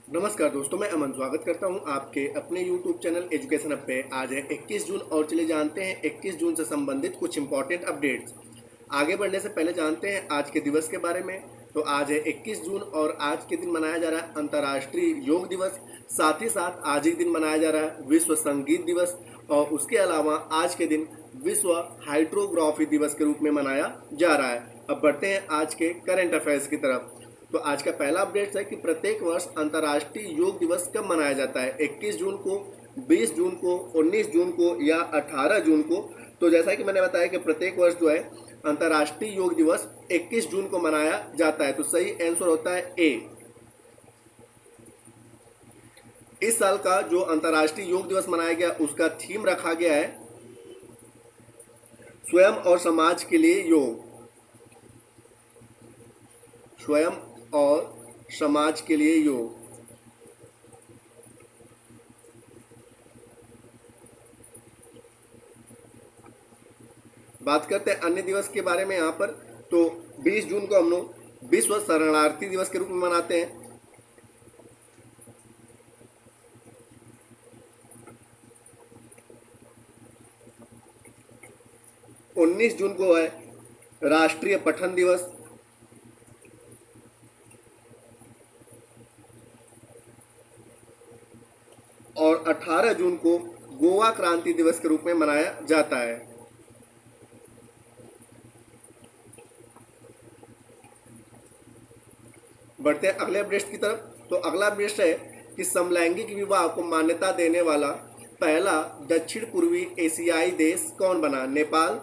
नमस्कार दोस्तों, मैं अमन स्वागत करता हूं आपके अपने YouTube चैनल एजुकेशन हब पे। आज है 21 जून और चलिए जानते हैं 21 जून से संबंधित कुछ इंपॉर्टेंट अपडेट्स। आगे बढ़ने से पहले जानते हैं आज के दिवस के बारे में। तो आज है 21 जून और आज के दिन मनाया जा रहा है अंतर्राष्ट्रीय योग दिवस। साथ ही साथ आज ही दिन मनाया जा रहा है विश्व संगीत दिवस और उसके अलावा आज के दिन विश्व हाइड्रोग्राफी दिवस के रूप में मनाया जा रहा है। अब बढ़ते हैं आज के करंट अफेयर्स की तरफ। तो आज का पहला अपडेट है कि प्रत्येक वर्ष अंतर्राष्ट्रीय योग दिवस कब मनाया जाता है। 21 जून को, 20 जून को, 19 जून को या 18 जून को। तो जैसा कि मैंने बताया कि प्रत्येक वर्ष जो है अंतर्राष्ट्रीय योग दिवस 21 जून को मनाया जाता है। तो सही आंसर होता है ए। इस साल का जो अंतर्राष्ट्रीय योग दिवस मनाया गया उसका थीम रखा गया है स्वयं और समाज के लिए योग। स्वयं और समाज के लिए योग। बात करते हैं अन्य दिवस के बारे में यहाँ पर। तो 20 जून को हम लोग विश्व शरणार्थी दिवस के रूप में मनाते हैं। उन्नीस जून को है राष्ट्रीय पठन दिवस। और 18 जून को गोवा क्रांति दिवस के रूप में मनाया जाता है। बढ़ते हैं अगले अपडेट की तरफ। तो अगला अपडेट है कि समलैंगिक विवाह को मान्यता देने वाला पहला दक्षिण पूर्वी एशियाई देश कौन बना। नेपाल,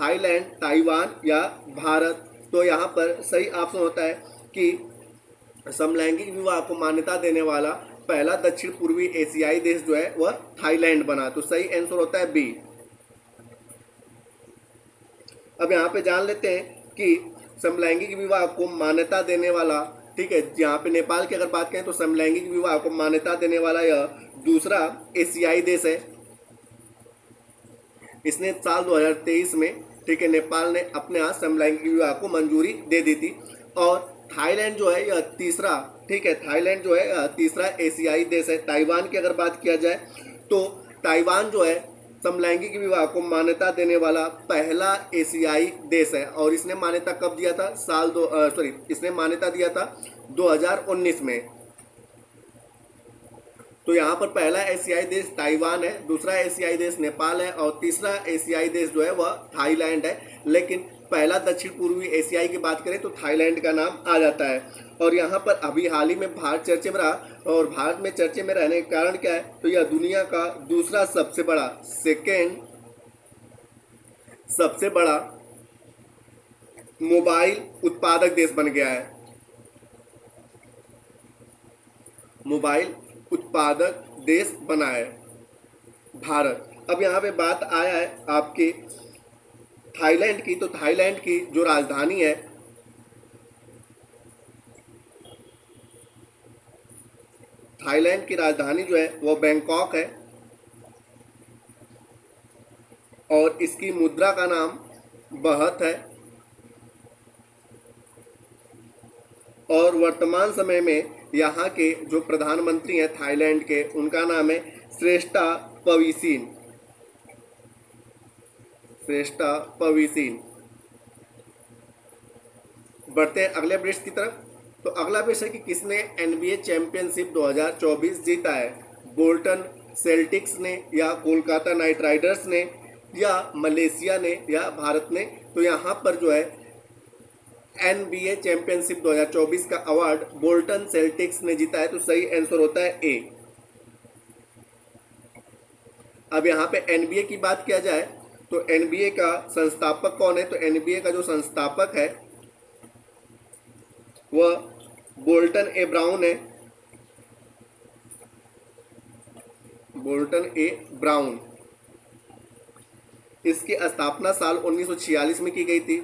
थाईलैंड, ताइवान या भारत। तो यहाँ पर सही ऑप्शन होता है कि समलैंगिक विवाह को मान्यता देने वाला पहला दक्षिण पूर्वी एशियाई देश जो है वह थाईलैंड बना। तो सही आंसर होता है बी। अब यहाँ पे जान लेते हैं कि समलैंगिक विवाह को मान्यता देने वाला, ठीक है, यहाँ पे नेपाल की अगर बात करें तो समलैंगिक विवाह को मान्यता देने वाला यह दूसरा एशियाई देश है। इसने साल 2023 में, ठीक है, नेपाल ने अपने यहाँ समलैंगिक विवाह को मंजूरी दे दी थी। और थाईलैंड जो है यह तीसरा, ठीक है, थाईलैंड जो है तीसरा एशियाई देश है। ताइवान की अगर बात किया जाए तो ताइवान जो है समलैंगिक विवाह को मान्यता देने वाला पहला एशियाई देश है। और इसने मान्यता कब दिया था? इसने मान्यता दिया था 2019 में। तो यहाँ पर पहला एशियाई देश ताइवान है, दूसरा एशियाई देश नेपाल है और तीसरा एशियाई देश जो है वह थाईलैंड है। लेकिन पहला दक्षिण पूर्वी एशियाई की बात करें तो थाईलैंड का नाम आ जाता है। और यहाँ पर अभी हाल ही में भारत चर्चे में रहा। और भारत में चर्चे में रहने का कारण क्या है? तो यह दुनिया का दूसरा सबसे बड़ा, सेकेंड सबसे बड़ा मोबाइल उत्पादक देश बन गया है। मोबाइल उत्पादक देश बना है भारत। अब यहाँ पे बात आया है आपके थाईलैंड की। तो थाईलैंड की जो राजधानी है, थाईलैंड की राजधानी जो है वो बैंकॉक है। और इसकी मुद्रा का नाम बहत है। और वर्तमान समय में यहाँ के जो प्रधानमंत्री हैं थाईलैंड के, उनका नाम है श्रेष्ठा पविसिन। श्रेष्ठा पविसिन। बढ़ते हैं अगले अपडेट्स की तरफ। तो अगला अपडेट है कि किसने एनबीए चैंपियनशिप 2024 जीता है। बोल्टन सेल्टिक्स ने या कोलकाता नाइट राइडर्स ने या मलेशिया ने या भारत ने। तो यहाँ पर जो है एनबीए चैंपियनशिप 2024 का अवार्ड बोल्टन सेल्टिक्स ने जीता है। तो सही आंसर होता है ए। अब यहाँ पे एनबीए की बात किया जाए तो एनबीए का संस्थापक कौन है? तो एनबीए का जो संस्थापक है वह बोल्टन ए ब्राउन है। बोल्टन ए ब्राउन। इसकी स्थापना साल 1946 में की गई थी।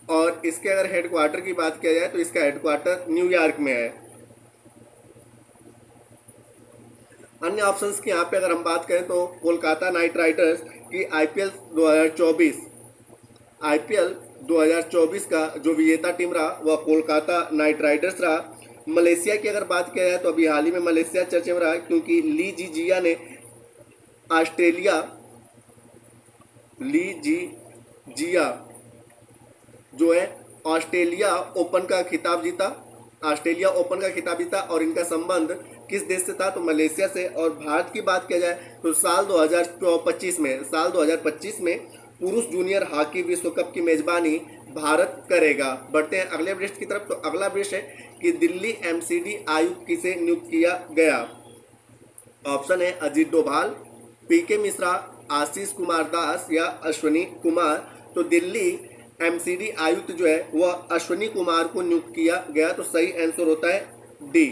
और इसके अगर हेडक्वार्टर की बात किया जाए तो इसका हेडक्वार्टर न्यूयॉर्क में है। अन्य ऑप्शंस की यहाँ पे अगर हम बात करें तो कोलकाता नाइट राइडर्स की आईपीएल 2024 का जो विजेता टीम रहा वह कोलकाता नाइट राइडर्स रहा। मलेशिया की अगर बात किया जाए तो अभी हाल ही में मलेशिया चर्चे में रहा, क्योंकि ली जिजिया ने ऑस्ट्रेलिया ली जिजिया जो है ऑस्ट्रेलिया ओपन का खिताब जीता, ऑस्ट्रेलिया ओपन का खिताब जीता। और इनका संबंध किस देश से था, तो मलेशिया से। और भारत की बात किया जाए तो साल 2025 में पुरुष जूनियर हॉकी विश्व कप की मेजबानी भारत करेगा। बढ़ते हैं अगले वृष्ट की तरफ। तो अगला वृष्ट है कि दिल्ली एमसीडी आयुक्त किसे नियुक्त किया गया। ऑप्शन है अजीत डोभाल, पीके मिश्रा, आशीष कुमार दास या अश्वनी कुमार। तो दिल्ली एमसीडी आयुक्त जो है वह अश्वनी कुमार को नियुक्त किया गया। तो सही आंसर होता है डी।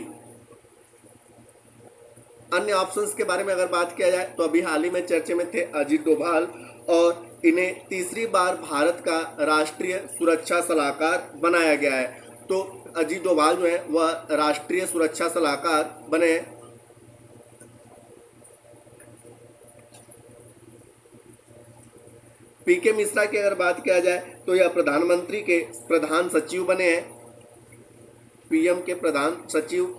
अन्य ऑप्शंस के बारे में अगर बात किया जाए तो अभी हाल ही में चर्चे में थे अजीत डोभाल, और इन्हें तीसरी बार भारत का राष्ट्रीय सुरक्षा सलाहकार बनाया गया है। तो अजीत डोभाल जो है वह राष्ट्रीय सुरक्षा सलाहकार बने हैं। पीके मिश्रा की अगर बात किया जाए तो यह प्रधानमंत्री के प्रधान सचिव बने हैं, पीएम के प्रधान सचिव।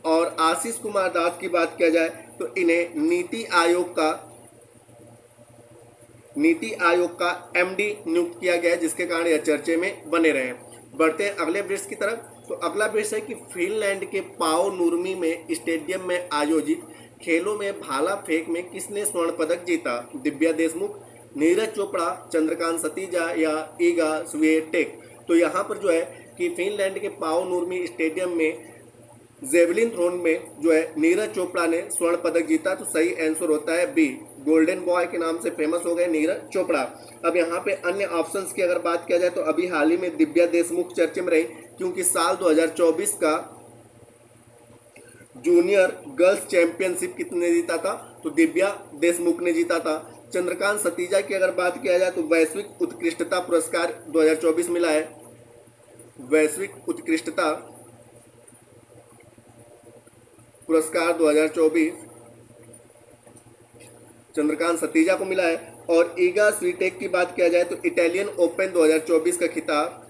और आशीष कुमार दास की बात किया जाए तो इन्हें नीति आयोग का एमडी नियुक्त किया गया है, जिसके कारण यह चर्चे में बने रहे। बढ़ते हैं अगले वृत्त की तरफ। तो अगला वृत्त है कि फिनलैंड के पाओ नुर्मी में स्टेडियम में आयोजित खेलों में भाला फेंक में किसने स्वर्ण पदक जीता। दिव्या देशमुख, नीरज चोपड़ा, चंद्रकांत सतीजा या ईगा स्वीटेक। तो यहाँ पर जो है कि फिनलैंड के पाओ नुर्मी स्टेडियम में जेवलिन थ्रोन में जो है नीरज चोपड़ा ने स्वर्ण पदक जीता। तो सही आंसर होता है बी। गोल्डन बॉय के नाम से फेमस हो गए नीरज चोपड़ा। अब यहाँ पे अन्य ऑप्शंस की अगर बात किया जाए तो अभी हाल ही में दिव्या देशमुख चर्चे में रही, क्योंकि साल 2024 का जूनियर गर्ल्स चैंपियनशिप किसने जीता था, तो दिव्या देशमुख ने जीता था। चंद्रकांत सतीजा की अगर बात किया जाए तो वैश्विक उत्कृष्टता पुरस्कार 2024 मिला है, वैश्विक उत्कृष्टता पुरस्कार 2024 चंद्रकांत सतीजा को मिला है। और ईगा स्वीटेक की बात किया जाए तो इटालियन ओपन 2024 का खिताब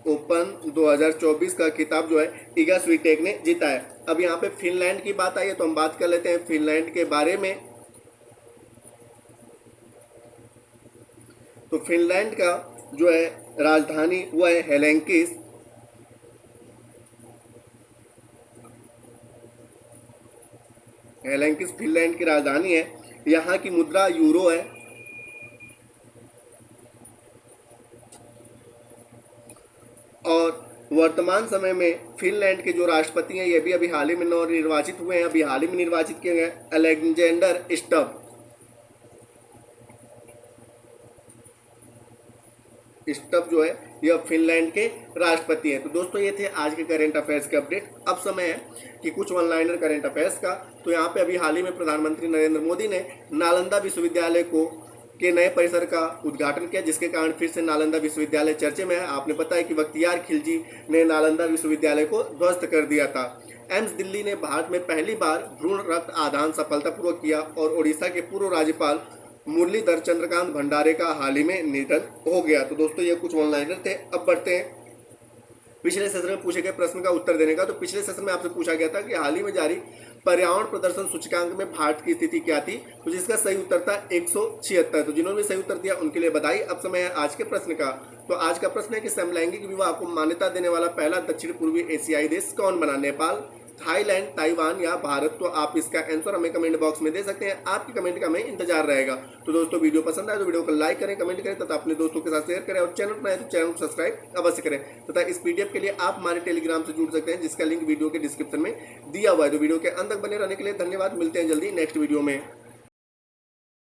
ओपन 2024 का खिताब जो है ईगा स्वीटेक ने जीता है। अब यहाँ पे फिनलैंड की बात आई है तो हम बात कर लेते हैं फिनलैंड के बारे में। तो फिनलैंड का जो है राजधानी वो है हेलेंकिस। हेलेंकिस फिनलैंड की राजधानी है। यहाँ की मुद्रा यूरो है। और वर्तमान समय में फिनलैंड के जो राष्ट्रपति हैं ये भी अभी हाल ही में नवनिर्वाचित हुए हैं, अभी हाल ही में निर्वाचित किए गए अलेक्जेंडर स्टब जो है यह फिनलैंड के राष्ट्रपति हैं। तो दोस्तों ये थे आज के करंट अफेयर्स के अपडेट। अब समय है कि कुछ ऑनलाइनर करंट अफेयर्स का। तो यहाँ पे अभी हाल ही में प्रधानमंत्री नरेंद्र मोदी ने नालंदा विश्वविद्यालय के नए परिसर का उद्घाटन किया, जिसके कारण फिर से नालंदा विश्वविद्यालय चर्चे में है। आपने पता है कि बख्तियार खिलजी ने नालंदा विश्वविद्यालय को ध्वस्त कर दिया था। एम्स दिल्ली ने भारत में पहली बार भ्रूण रक्त आदान सफलतापूर्वक किया। और ओडिशा के पूर्व राज्यपाल मुरलीधर चंद्रकांत भंडारे का हाल ही में निधन हो गया। तो दोस्तों ये कुछ ऑनलाइनर थे। अब बढ़ते हैं पिछले सेशन में पूछे गए प्रश्न का उत्तर देने का। तो पिछले सेशन में आपसे पूछा गया था कि हाल ही में जारी पर्यावरण प्रदर्शन सूचकांक में भारत की स्थिति क्या थी। तो जिसका सही उत्तर था 176। तो जिन्होंने सही उत्तर दिया उनके लिए बधाई। अब समय है आज के प्रश्न का। तो आज का प्रश्न है कि समलैंगिक विवाह को मान्यता देने वाला पहला दक्षिण पूर्वी एशियाई देश कौन बना। नेपाल, थाईलैंड, ताइवान या भारत। तो आप इसका आंसर हमें कमेंट बॉक्स में दे सकते हैं। आपके कमेंट का हमें इंतजार रहेगा। तो दोस्तों वीडियो पसंद आए तो वीडियो को लाइक करें, कमेंट करें तथा अपने दोस्तों के साथ शेयर करें। और चैनल पर आए तो चैनल को सब्सक्राइब अवश्य करें। तथा इस पीडीएफ के लिए आप हमारे टेलीग्राम से जुड़ सकते हैं, जिसका लिंक वीडियो के डिस्क्रिप्शन में दिया हुआ है। तो वीडियो के अंत तक बने रहने के लिए धन्यवाद। मिलते हैं जल्दी नेक्स्ट वीडियो में।